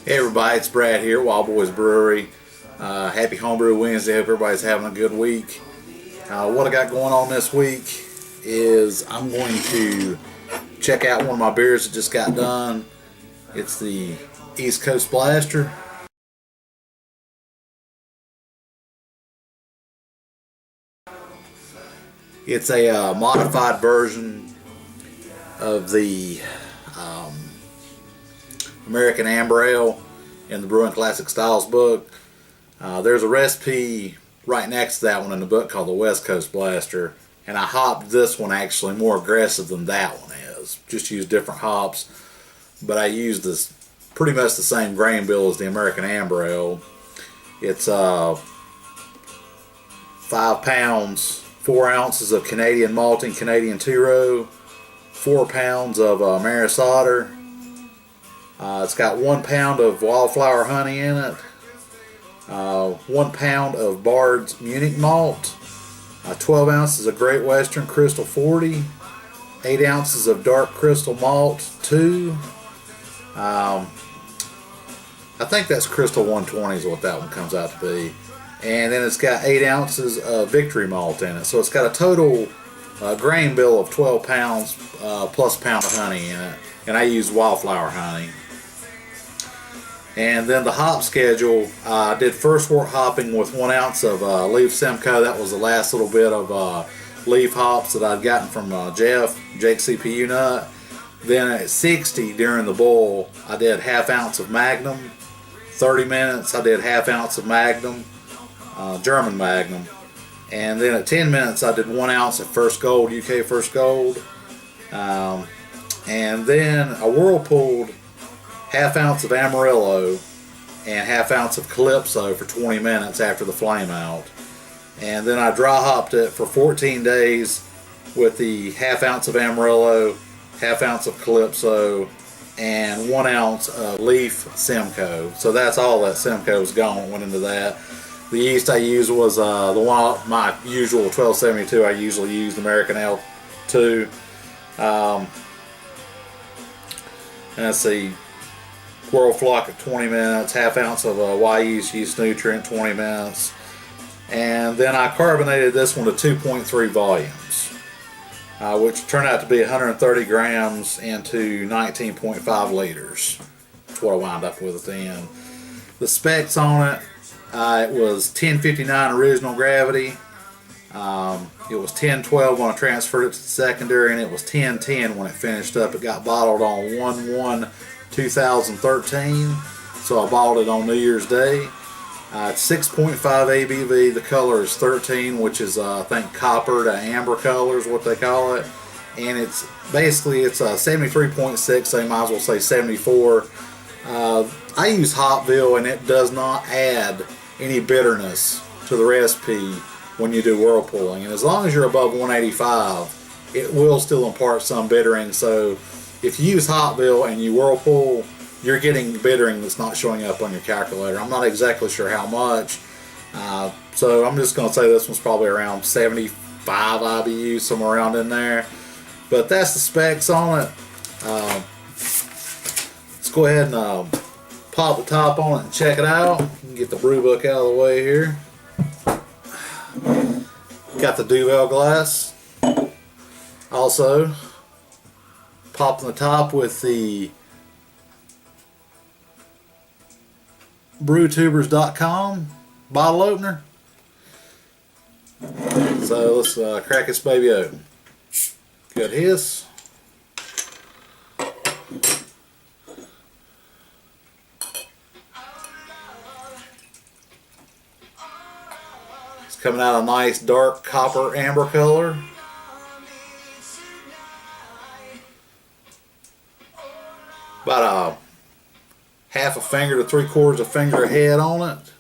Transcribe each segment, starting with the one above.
Hey everybody, it's Brad here at Wild Boys Brewery. Happy Homebrew Wednesday. Hope everybody's having a good week. What I got going on this week is I'm going to check out one of my beers that just got done. It's the East Coast Blaster. It's a modified version of the American Amber Ale in the Brewing Classic Styles book. There's a recipe right next to that one in the book called the West Coast Blaster, and I hopped this one actually more aggressive than that one is. Just used different hops, but I used this pretty much the same grain bill as the American Amber Ale. It's 5 pounds, 4 ounces of Canadian malting Canadian 2-row, 4 pounds of Maris Otter. It's got 1 pound of wildflower honey in it, 1 pound of Bard's Munich malt, 12 ounces of Great Western Crystal 40, 8 ounces of Dark Crystal Malt 2. I think that's Crystal 120 is what that one comes out to be. And then it's got 8 ounces of Victory Malt in it. So it's got a total grain bill of 12 pounds plus a pound of honey in it. And I use wildflower honey. And then the hop schedule, I did first wort hopping with 1 ounce of Leaf Simcoe. That was the last little bit of leaf hops that I'd gotten from Jake CPU Nut. Then at 60 during the boil, I did half ounce of Magnum. 30 minutes, I did half ounce of Magnum, German Magnum. And then at 10 minutes, I did 1 ounce of First Gold, UK First Gold. And then I whirlpooled half ounce of Amarillo and half ounce of Calypso for 20 minutes after the flame out. And then I dry hopped it for 14 days with the half ounce of Amarillo, half ounce of Calypso, and 1 ounce of Leaf Simcoe. So that's all that Simcoe's gone, went into that. The yeast I used was the one, my usual 1272. I usually use American Ale 2. And let's see, Whirl Flock at 20 minutes, half ounce of yeast nutrient 20 minutes. And then I carbonated this one to 2.3 volumes, which turned out to be 130 grams into 19.5 liters. That's what I wound up with at the end. The specs on it, it was 1059 original gravity. It was 1012 when I transferred it to the secondary, and it was 1010 when it finished up. It got bottled on 1/1/2013, so I bought it on New Year's Day. It's 6.5 ABV. The color is 13, which is I think copper to amber color is what they call it, and it's basically it's 73.6. So you might as well say 74. I use Hopville, and it does not add any bitterness to the recipe when you do whirlpooling, and as long as you're above 185, it will still impart some bittering. So if you use Hopville and you whirlpool, you're getting bittering that's not showing up on your calculator. I'm not exactly sure how much, so I'm just going to say this one's probably around 75 IBU, somewhere around in there. But that's the specs on it. Let's go ahead and pop the top on it and check it out. Get the brew book out of the way here. Got the Duvel glass. Also, popping the top with the brewtubers.com bottle opener. So let's crack this baby open. Good hiss. It's coming out a nice dark copper amber color. About a half a finger to 3/4 a finger head on it.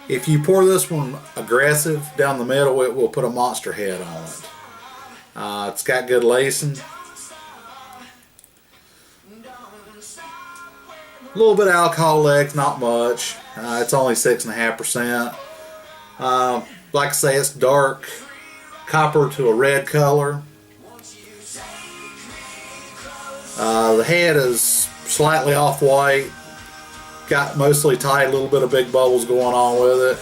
If you pour this one aggressive down the middle, it will put a monster head on it. It's got good lacing. A little bit of alcohol legs, not much. It's only 6.5%. Like I say, it's dark copper to a red color. The head is slightly off-white, got mostly tight, a little bit of big bubbles going on with it.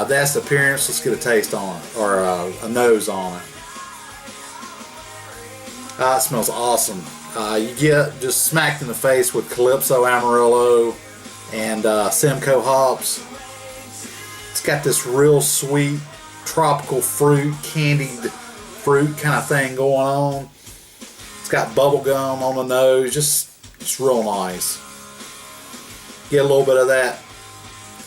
That's the appearance. Let's get a taste on it, or a nose on it. It smells awesome. You get just smacked in the face with Calypso, Amarillo, and Simcoe hops. It's got this real sweet tropical fruit, candied fruit kind of thing going on. It's got bubble gum on the nose, just real nice. Get a little bit of that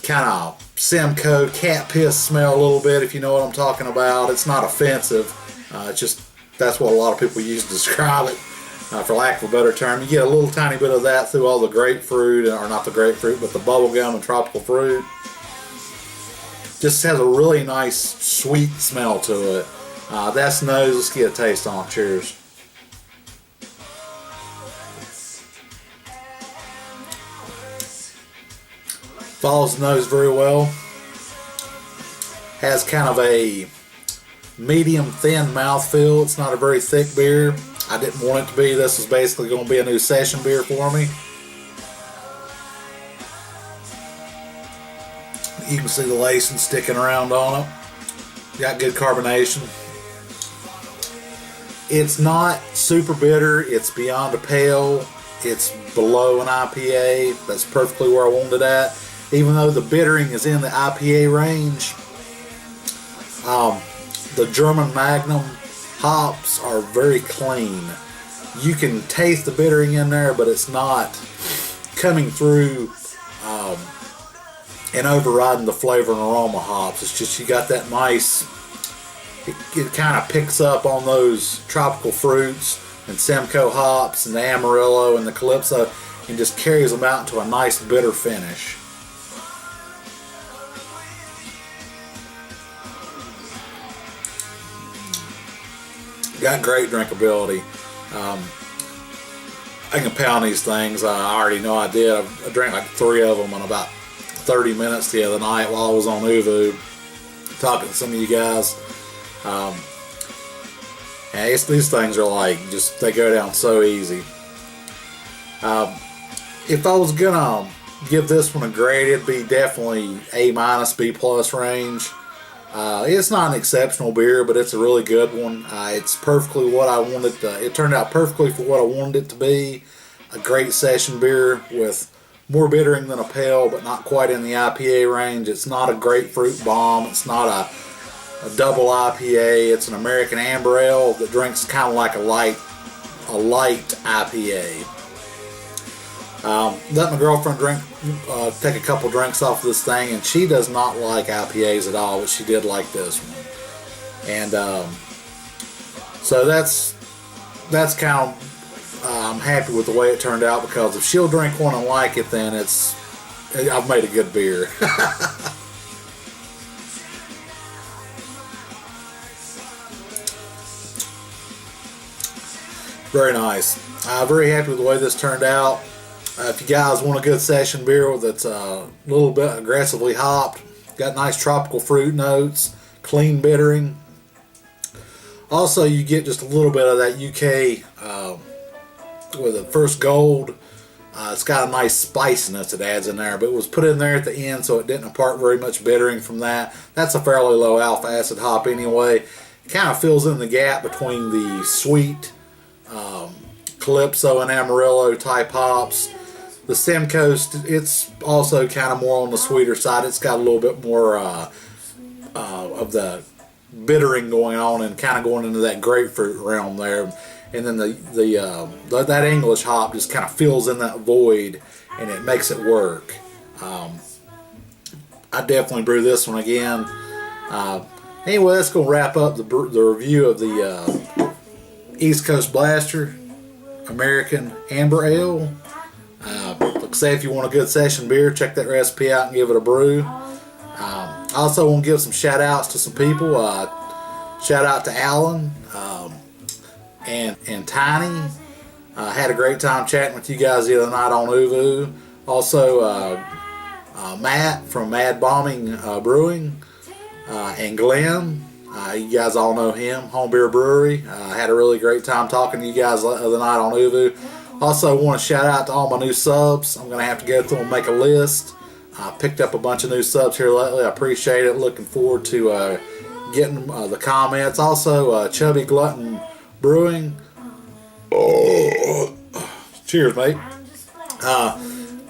kind of Simcoe cat piss smell a little bit, if you know what I'm talking about. It's not offensive. It's just, that's what a lot of people use to describe it, for lack of a better term. You get a little tiny bit of that through all the grapefruit, or not the grapefruit, but the bubble gum and tropical fruit. Just has a really nice sweet smell to it. That's nose. Let's get a taste on it. Cheers. Follows the nose very well. Has kind of a medium thin mouthfeel. It's not a very thick beer. I didn't want it to be. This is basically going to be a new session beer for me. You can see the lacing sticking around on it. Got good carbonation. It's not super bitter. It's beyond a pale. It's below an IPA. That's perfectly where I wanted it at. Even though the bittering is in the IPA range, the German Magnum hops are very clean. You can taste the bittering in there, but it's not coming through and overriding the flavor and aroma hops. It's just, you got that nice, it kind of picks up on those tropical fruits and Simcoe hops and the Amarillo and the Calypso, and just carries them out into a nice bitter finish. Got great drinkability. I can pound these things. I already know I did. I drank like 3 of them in about 30 minutes the other night while I was on Uvu talking to some of you guys. And these things are like, just, they go down so easy. If I was gonna give this one a grade, it'd be definitely A-, B+ range. It's not an exceptional beer, but it's a really good one. It's perfectly what I wanted. It turned out perfectly for what I wanted it to be. A great session beer with more bittering than a pale, but not quite in the IPA range. It's not a grapefruit bomb. It's not a double IPA. It's an American amber ale that drinks kind of like a light IPA. Let my girlfriend take a couple drinks off of this thing, and she does not like IPAs at all, but she did like this one. And so that's kind of, I'm happy with the way it turned out, because if she'll drink one and like it, then I've made a good beer. Very nice. Very happy with the way this turned out. If you guys want a good session beer that's a little bit aggressively hopped, got nice tropical fruit notes, clean bittering. Also, you get just a little bit of that UK with the First Gold. It's got a nice spiciness it adds in there, but it was put in there at the end, so it didn't impart very much bittering from that. That's a fairly low alpha acid hop anyway. It kind of fills in the gap between the sweet Calypso and Amarillo type hops. The Simcoe, it's also kind of more on the sweeter side. It's got a little bit more of the bittering going on, and kind of going into that grapefruit realm there. And then that English hop just kind of fills in that void, and it makes it work. I definitely brew this one again. Anyway, that's going to wrap up the review of the East Coast Blaster American Amber Ale. Like I say, if you want a good session beer, check that recipe out and give it a brew. I also want to give some shout outs to some people. Shout out to Alan and Tiny. Had a great time chatting with you guys the other night on Uvu. Also Matt from Mad Bombing Brewing, and Glenn. You guys all know him, Homebrew Brewery. Had a really great time talking to you guys the other night on Uvu. Also, want to shout out to all my new subs. I'm going to have to go through and make a list. I picked up a bunch of new subs here lately. I appreciate it. Looking forward to getting the comments. Also, Chubby Glutton Brewing. Oh. Cheers, mate.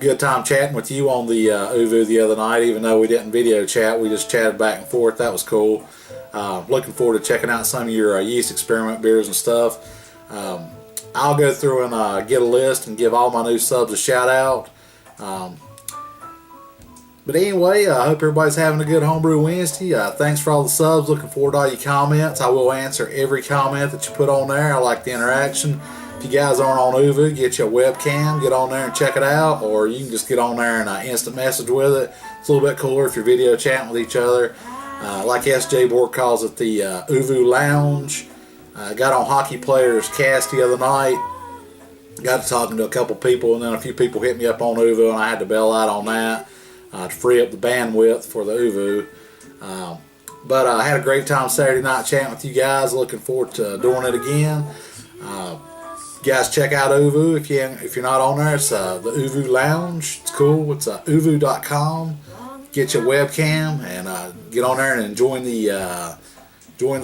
Good time chatting with you on the Uvu the other night. Even though we didn't video chat, we just chatted back and forth. That was cool. Looking forward to checking out some of your yeast experiment beers and stuff. I'll go through and get a list and give all my new subs a shout out. But anyway, I hope everybody's having a good Homebrew Wednesday. Thanks for all the subs. Looking forward to all your comments. I will answer every comment that you put on there. I like the interaction. If you guys aren't on Uvu, get your webcam, get on there and check it out, or you can just get on there and instant message with it. It's a little bit cooler if you're video chatting with each other. Like SJ Borg calls it, the Uvu Lounge. Got on Hockey Players Cast the other night. Got to talking to a couple people, and then a few people hit me up on Uvu, and I had to bail out on that to free up the bandwidth for the Uvu. But I had a great time Saturday night chatting with you guys. Looking forward to doing it again. You guys check out Uvu if you're not on there. It's the Uvu Lounge. It's cool. It's uvu.com. Get your webcam and get on there and join the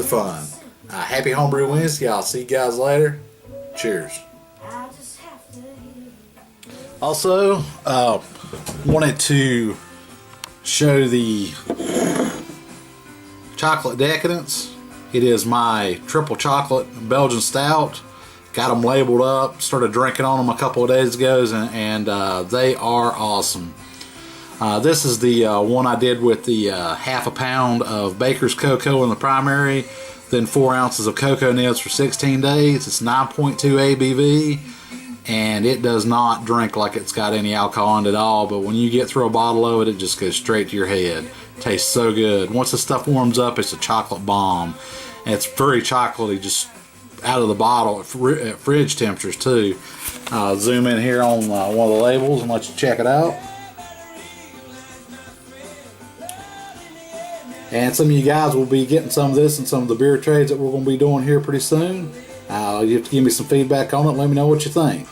fun. Happy Homebrew Wednesday. I'll see you guys later. Cheers. Also, wanted to show the chocolate Decadence. It is my triple chocolate Belgian Stout. Got them labeled up. Started drinking on them a couple of days ago, and they are awesome. This is the one I did with the half a pound of baker's cocoa in the primary, then 4 ounces of cocoa nibs for 16 days. It's 9.2 ABV, and it does not drink like it's got any alcohol in it at all, but when you get through a bottle of it, it just goes straight to your head. It tastes so good. Once the stuff warms up, it's a chocolate bomb, and it's very chocolatey, just out of the bottle at fridge temperatures too. Zoom in here on one of the labels and let you check it out. And some of you guys will be getting some of this and some of the beer trades that we're going to be doing here pretty soon. You have to give me some feedback on it. Let me know what you think.